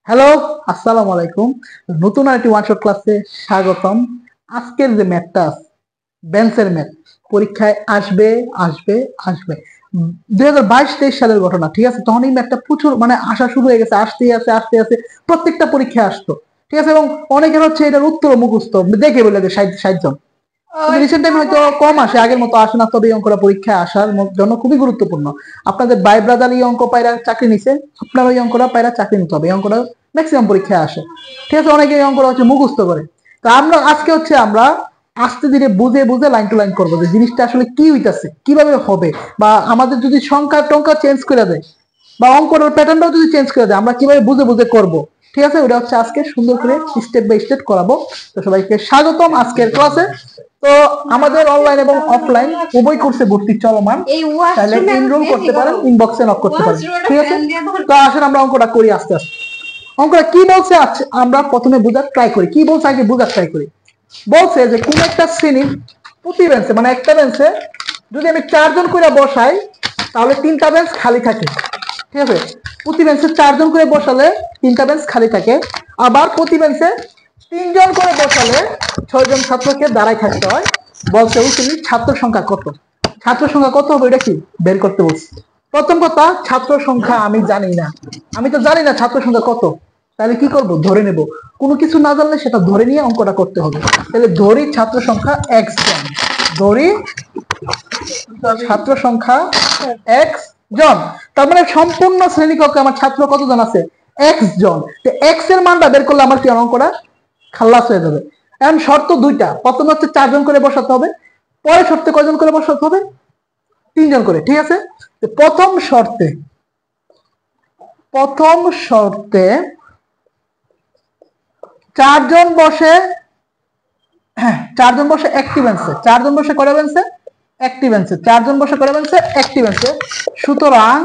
Hello, আসসালামু আলাইকুম। নতুন আরেকটি ওয়ান শট ক্লাসে স্বাগতম। আজকের যে ম্যাথটা বেঞ্চের ম্যাথ পরীক্ষায় আসবে আসবে আসবে। 2022-23 সালের ঘটনা, ঠিক আছে? তখন এই ম্যাথটা প্রচুর আসা শুরু হয়ে গেছে, আসতে প্রত্যেকটা পরীক্ষায় আসতো, ঠিক আছে? এবং অনেকের হচ্ছে এটার উত্তর মুখস্থ দেখে বলে যে 60 জন। রিসেন্ট টাইম হয়তো কম আসে, আগের মতো আসে না, তবে এই অঙ্কটা পরীক্ষায় আসার জন্য খুবই গুরুত্বপূর্ণ। আপনাদের ভাই ব্রাদার এই অঙ্ক পায়রা চাকরি নিছে, আপনার ওই অঙ্কটা পায়রা চাকরি নিতে হবে। এই অঙ্কটা ম্যাক্সিমাম পরীক্ষায় আসে, ঠিক আছে? অনেকে এই অঙ্কটা হচ্ছে মুখস্থ করে। তো আমরা আজকে হচ্ছে আমরা আস্তে ধীরে বুঝে বুঝে লাইন টু লাইন করবো যে জিনিসটা আসলে কি হইতাছে, কিভাবে হবে, বা আমাদের যদি সংখ্যা টংখ্যা চেঞ্জ করে দেয় বা অঙ্কর প্যাটার্নটাও যদি চেঞ্জ করে দেয় আমরা কিভাবে বুঝে বুঝে করব, ঠিক আছে? ওটা হচ্ছে আজকে সুন্দর করে স্টেপ বাই স্টেপ করাবো। তো সবাইকে স্বাগতম আজকের ক্লাসে। তো আমাদের অনলাইন এবং অফলাইন উভয় কোর্সে ভর্তি চলমান, তাহলে এনরোল করতে পারেন, ইনবক্সে নক করতে পারেন, ঠিক আছে? তো আসলে আমরা অঙ্কটা করি আস্তে আস্তে। অঙ্কটা কি বলছে আমরা প্রথমে বোঝার ট্রাই করি। কি বলছে আগে বোঝার ট্রাই করি। বলছে যে কোন একটা শ্রেণীর প্রতি বেঞ্চে একটা বেঞ্চে যদি আমি 4 জন করে বসাই তাহলে 3টা বেঞ্চ খালি থাকে, ঠিক আছে? প্রতি বেঞ্চে 4 জন করে বসালে 3টা বেঞ্চ খালি থাকে। আবার প্রতি বেঞ্চে 3 জন করে বসালে 6 জন ছাত্রকে দাঁড়ায় থাকতে হয়। বলছে ওই শ্রেণীর ছাত্র সংখ্যা কত। ছাত্র সংখ্যা কত হবে এটা কি বের করতে বলছে। প্রথম কথা, ছাত্র সংখ্যা আমি জানি না, আমি তো জানি না ছাত্র সংখ্যা কত। তাহলে কি করব, ধরে নেব। কোনো কিছু না জানলে সেটা ধরে নিয়ে অঙ্কটা করতে হবে। তাহলে ধরি ছাত্র সংখ্যা x জন, ধরি ছাত্র সংখ্যা x জন। তার মানে সম্পূর্ণ শ্রেণীকক্ষে আমার ছাত্র কতজন আছে, x জন। তো x এর মানটা বের করলে আমার কি অঙ্কটা খালাস হয়ে যাবে। এখন শর্ত দুইটা, প্রথম হচ্ছে 4 জন করে বসাতে হবে, পরের শর্তে কয়জন করে বসাতে হবে, 3 জন করে, ঠিক আছে? তো প্রথম শর্তে 4 জন বসে, হ্যাঁ 4 জন বসে একটি বেঞ্চে, 4 জন বসে কয়টা বেঞ্চে, একটি বেঞ্চে, 4 জন বসে কয়টা বেঞ্চে, একটি বেঞ্চে। সুতরাং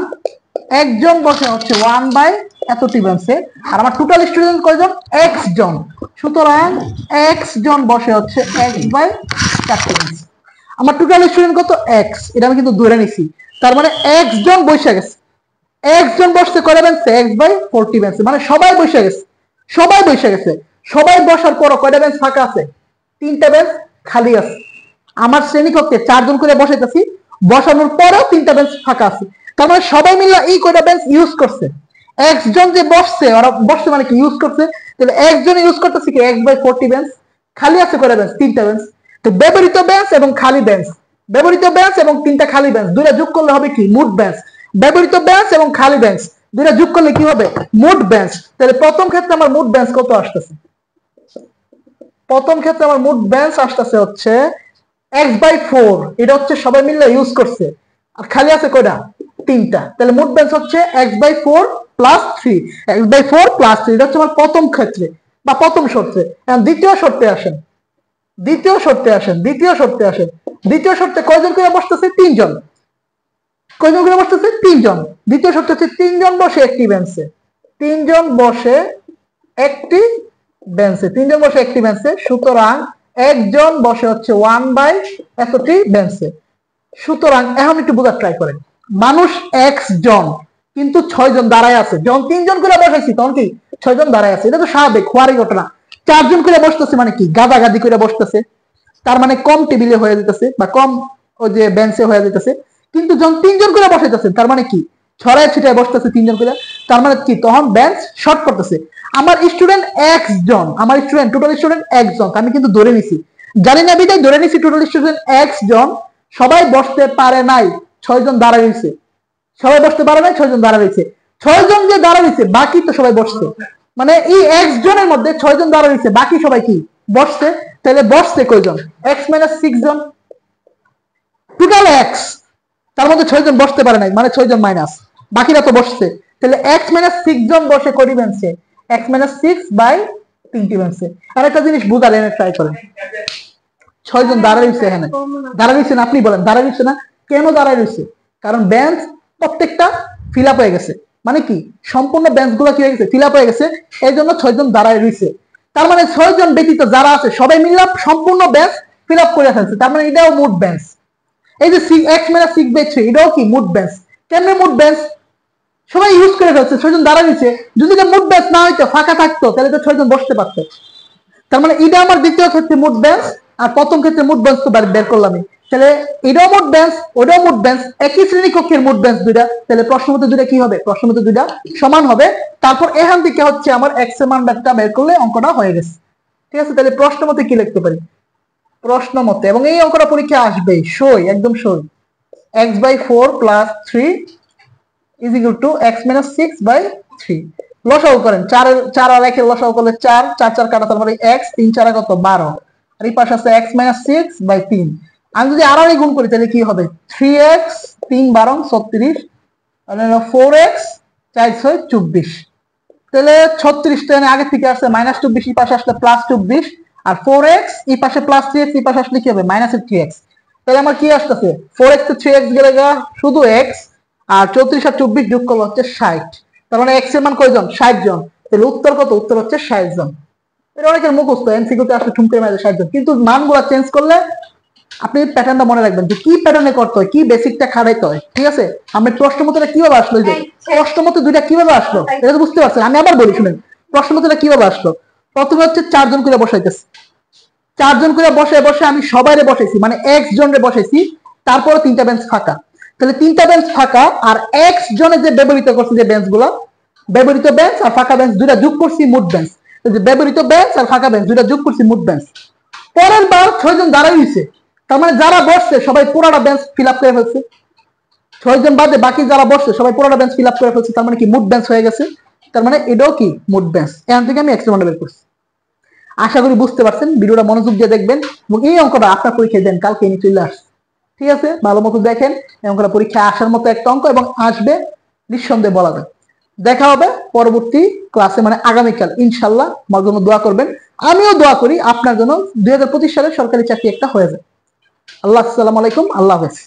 একজন বসে হচ্ছে 1 বাই এতটি বেঞ্চে। আর আমার টোটাল স্টুডেন্ট কয়জন, x জন। সুতরাং x জন বসে হচ্ছে x বাই 4টি বেঞ্চ। আমার টোটাল স্টুডেন্ট কত, x, এটা আমি কিন্তু ধরে নিছি। তার মানে x জন বসে গেছে, x জন বসতে কয়টা বেঞ্চে, x বাই 40 বেঞ্চে। মানে সবাই বসে গেছে, সবাই বসে গেছে। সবাই বসার পর কয়টা বেঞ্চ ফাঁকা আছে, 3টা বেঞ্চ খালি আছে। আমার শ্রেণীকক্ষে 4 জন করে বসাইতেছি, বসানোর পরেও 3টা বেঞ্চ ফাঁকা আছে। তার মানে সবাই মিলে এই কয়টা বেঞ্চ ইউজ করছে। একজন যে বসছে, ওরা বসছে মানে কি ইউজ করছে। তাহলে একজন ইউজ করতেছে কি x বাই 40 বেঞ্চ। খালি আছে কয়টা বেঞ্চ, 3টা বেঞ্চ। তো ব্যবহৃত বেঞ্চ এবং খালি বেঞ্চ, ব্যবহৃত বেঞ্চ এবং 3টা খালি বেঞ্চ দুইটা যোগ করলে হবে কি মোট বেঞ্চ। ব্যবহৃত বেঞ্চ এবং খালি বেঞ্চ দুইটা যোগ করলে কি হবে, মোট বেঞ্চ। তাহলে প্রথম ক্ষেত্রে আমার মোট বেঞ্চ কত আসতেছে, প্রথম ক্ষেত্রে আমার মোট বেঞ্চ আসতেছে হচ্ছে x বাই 4, এটা হচ্ছে সবাই মিলে ইউজ করছে। আর খালি আছে কয়টা, 3টা। তাহলে মোট বেঞ্চ হচ্ছে x by 4 plus 3, x by 4 plus 3। এটা হচ্ছে আমার প্রথম ক্ষেত্রে বা প্রথম শর্তে। এখন দ্বিতীয় শর্তে আসেন, দ্বিতীয় শর্তে আসেন, দ্বিতীয় শর্তে আসেন। দ্বিতীয় শর্তে কয়জন করে বসতেছে, 3 জন। কয়জন করে বসতেছে, 3 জন। দ্বিতীয় শর্তে হচ্ছে 3 জন বসে একটি বেঞ্চে, 3 জন বসে একটি বেঞ্চে, 3 জন বসে একটি বেঞ্চে। সুতরাং একজন বসে হচ্ছে 1 বাই এতটি বেঞ্চে। সুতরাং এখন একটু বোঝার ট্রাই করেন, মানুষ x জন কিন্তু 6 জন দাঁড়ায় আছে। যখন 3 জন করে বসাইছি তখন কি 6 জন দাঁড়ায় আছে। এটা তো স্বাভাবিক হওয়ারই ঘটনা। 4 জন করে বসতেছে মানে কি গাদাগাদি করে বসতেছে, তার মানে কম টেবিলে হয়ে যেতেছে বা কম ওই যে বেঞ্চে হয়ে যেতেছে। কিন্তু যখন 3 জন করে বসাইতেছে তার মানে কি ছড়ায় ছিটায় বসতেছে 3 জন করে, তার মানে কি তখন বেঞ্চ শর্ট করতেছে। আমার স্টুডেন্ট x জন, আমার স্টুডেন্ট টোটাল স্টুডেন্ট x জন, আমি কিন্তু ধরে নিছি, জানি না বিদায় ধরে নিছি টোটাল স্টুডেন্ট x জন। সবাই বসতে পারে নাই, 6 জন দাঁড়ায় রয়েছে। সবাই বসতে পারে নাই, 6 জন দাঁড়ায় রয়েছে। 6 জন যে দাঁড়ায় রয়েছে বাকি তো সবাই বসছে। মানে এই x জনের মধ্যে 6 জন দাঁড়ায় রয়েছে, বাকি সবাই কি বসছে। তাহলে বসছে কয়জন, x মাইনাস 6 জন। টোটাল x, তার মধ্যে 6 জন বসতে পারে নাই, মানে 6 জন মাইনাস, বাকিরা তো বসছে। তাহলে x মাইনাস 6 জন বসে কয়টি বেঞ্চে, x মাইনাস 6 বাই 3টি বেঞ্চে। আর একটা জিনিস বুঝার এনে ট্রাই করেন, 6 জন দাঁড়ায় রয়েছে, এখানে দাঁড়ায় রয়েছেন, আপনি বলেন দাঁড়ায় রয়েছে না, কেন দাঁড়ায় রয়েছে? কারণ বেঞ্চ প্রত্যেকটা ফিল আপ হয়ে গেছে। মানে কি সম্পূর্ণ বেঞ্চ গুলো কি হয়ে গেছে, ফিল আপ হয়ে গেছে, এই জন্য 6 জন দাঁড়ায় রয়েছে। তার মানে 6 জন ব্যতীত যারা আছে সবাই মিলে সম্পূর্ণ বেঞ্চ ফিল আপ করে ফেলছে, তার মানে এটাও মোট বেঞ্চ। এই যে x মাইনাস 6 বাই 3 এটাও কি মোট বেঞ্চ। কেমনে মোট বেঞ্চ, সবাই ইউজ করে ফেলছে, 6 জন দাঁড়া দিচ্ছে। যদি এটা মুড ব্যাচ না হইতো, ফাঁকা থাকতো, তাহলে তো 6 জন বসতে পারতো। তার মানে এটা আমার দ্বিতীয় ক্ষেত্রে মুড বেঞ্চ, আর প্রথম ক্ষেত্রে মুড বেঞ্চ তো বের করলামই। তাহলে এটাও মুড বেঞ্চ, ওটাও মুড বেঞ্চ, একই শ্রেণী কক্ষের মুড বেঞ্চ দুইটা। তাহলে প্রশ্ন মতে দুইটা কি হবে? প্রশ্ন মতে দুইটা সমান হবে। তারপর এখান থেকে হচ্ছে আমার এক্স এর মানটা বের করলে অঙ্কটা হয়ে গেছে। ঠিক আছে, তাহলে প্রশ্ন মতে কি লিখতে পারি? প্রশ্ন মতে, এবং এই অঙ্কটা পরীক্ষা আসবে, সই, একদম সই। x/4 + 3 = x-6/3। লসাগু করেন, 4 আর 1 এর লসাগু করলে 4, 4 4 কাটা, তারপরে x, 3 4 কত 12, আর এই পাশে আছে x-6/3। আমি যদি আড়াআড়ি গুণ করি তাহলে কি হবে? 3x 3 12 36, আর 4x 4 6 24। তাহলে 36 টা আগে থেকে আসছে -24, এই পাশে আসলে +24, আর 4x এই পাশে +3x, এই পাশে আসলে কি হবে? -3x। তাহলে আমার কি আসতেছে? 4x তে 3x গেলে শুধু x, আর 34 আর 24 যোগ করলে হচ্ছে 60। তার মানে x এর মান কয়জন? 60 জন। তাহলে উত্তর কত? উত্তর হচ্ছে 60 জন। এটা অনেকের মুখস্থ, এমসিকিউ তে আসলে ঠুমকে মারে 60 জন, কিন্তু মানগুলো চেঞ্জ করলে আপনি প্যাটার্নটা মনে রাখবেন যে কি প্যাটার্নে করতে হয়, কি বেসিকটা খাটাইতে হয়। ঠিক আছে, আমরা প্রশ্ন মতটা কিভাবে আসলো, যে প্রশ্ন মতে দুইটা কিভাবে আসলো এটা তো বুঝতে পারছেন। আমি আবার বলি শুনেন, প্রশ্ন মতটা কিভাবে আসলো। প্রথমে হচ্ছে 4 জন করে বসাইতেছে, 4 জন করে বসে আমি সবাইরে বসাইছি, মানে x জনরে বসাইছি, তারপরে 3টা বেঞ্চ ফাঁকা। তাহলে 3টা বেঞ্চ ফাঁকা, আর x জনে যে ব্যবহৃত করছে যে বেঞ্চগুলো, ব্যবহৃত বেঞ্চ আর ফাঁকা বেঞ্চ দুইটা যোগ করছি মুড বেঞ্চ। যে ব্যবহৃত বেঞ্চ আর ফাঁকা বেঞ্চ দুইটা যোগ করছি মুড বেঞ্চ। পরের বার 6 জন দাঁড়াই হইছে, তার মানে যারা বসছে সবাই পুরোটা বেঞ্চ ফিল আপ করে ফেলছে। 6 জন বাদে বাকি যারা বসছে সবাই পুরোটা বেঞ্চ ফিল আপ করে ফেলছে, তার মানে কি মুড বেঞ্চ হয়ে গেছে। তার মানে এটাও কি মুড বেঞ্চ। এখান থেকে আমি এক্সট্রা বের করছি। আশা করি বুঝতে পারছেন, ভিডিওটা মনোযোগ দিয়ে দেখবেন, এবং এই অঙ্কটা আপনার পরীক্ষায় দেন, কালকে এনে চলে আসছে। ঠিক আছে, ভালো মতো দেখেন, এই অঙ্কটা পরীক্ষায় আসার মতো একটা অঙ্ক, এবং আসবে নিঃসন্দেহে বলা যায়। দেখা হবে পরবর্তী ক্লাসে, মানে আগামীকাল ইনশাল্লাহ। আমার জন্য দোয়া করবেন, আমিও দোয়া করি আপনার জন্য 2025 সালে সরকারি চাকরি একটা হয়ে যায়। আল্লাহ, আসসালামু আলাইকুম, আল্লাহ হাফেজ।